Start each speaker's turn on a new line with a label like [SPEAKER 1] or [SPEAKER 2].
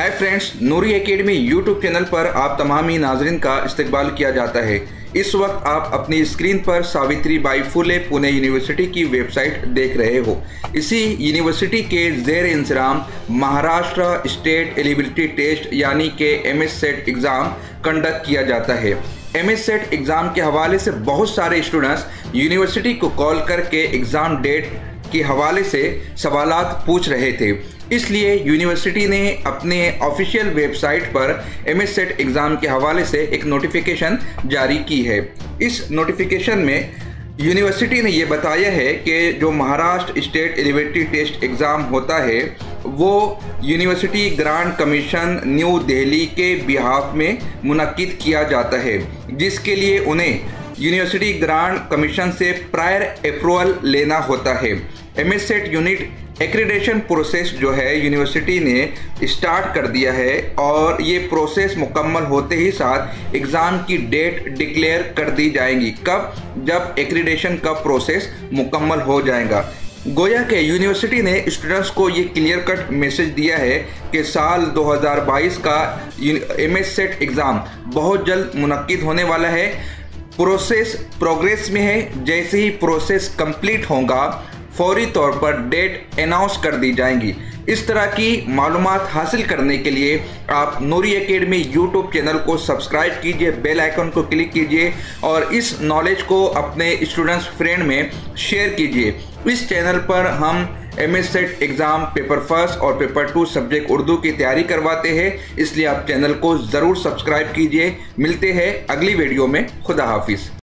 [SPEAKER 1] Hi friends, नूरी academy YouTube channel पर आप तमाम ही नाजरीन का इस्तकबाल किया जाता है। इस वक्त आप अपनी स्क्रीन पर सावित्रीबाई फुले पुणे यूनिवर्सिटी की वेबसाइट देख रहे हो। इसी यूनिवर्सिटी के ज़ेर इंतज़ाम महाराष्ट्र स्टेट एलिजिबिलिटी टेस्ट यानी कि MS-SET एग्ज़ाम कंडक्ट किया जाता है। MS-SET एग्ज़ाम के हवाले से बहुत सारे स्टूडेंट्स यूनिवर्सिटी को कॉल करके एग्ज़ाम डेट के हवाले से सवालात पूछ रहे थे। इसलिए यूनिवर्सिटी ने अपने ऑफिशियल वेबसाइट पर MS-SET एग्ज़ाम के हवाले से एक नोटिफिकेशन जारी की है। इस नोटिफिकेशन में यूनिवर्सिटी ने ये बताया है कि जो Maharashtra state eligibility test exam होता है वो university grant commission new Delhi के बिहाफ में मुनक्किद किया जाता है, जिसके लिए उन्हें यूनिवर्सिटी ग्रांट कमीशन से प्रायर अप्रूवल लेना होता है। MS-SET यूनिट एक्रीडेशन प्रोसेस जो है यूनिवर्सिटी ने स्टार्ट कर दिया है और ये प्रोसेस मुकम्मल होते ही साथ एग्ज़ाम की डेट डिक्लेयर कर दी जाएंगी। कब? जब एक्रीडेशन का प्रोसेस मुकम्मल हो जाएगा। गोया के यूनिवर्सिटी ने स्टूडेंट्स को ये क्लियर कट मैसेज दिया है कि साल 2022 का MS-SET एग्ज़ाम बहुत जल्द मुनक्किद होने वाला है। प्रोसेस प्रोग्रेस में है। जैसे ही प्रोसेस कंप्लीट होगा फौरी तौर पर डेट अनाउंस कर दी जाएंगी। इस तरह की मालूमात हासिल करने के लिए आप नूरी एकेडमी यूट्यूब चैनल को सब्सक्राइब कीजिए, बेल आइकन को क्लिक कीजिए और इस नॉलेज को अपने स्टूडेंट्स फ्रेंड में शेयर कीजिए। इस चैनल पर हम MS-SET एग्ज़ाम पेपर फर्स्ट और पेपर 2 सब्जेक्ट उर्दू की तैयारी करवाते हैं, इसलिए आप चैनल को ज़रूर सब्सक्राइब कीजिए। मिलते हैं अगली वीडियो में। खुदा हाफिज़।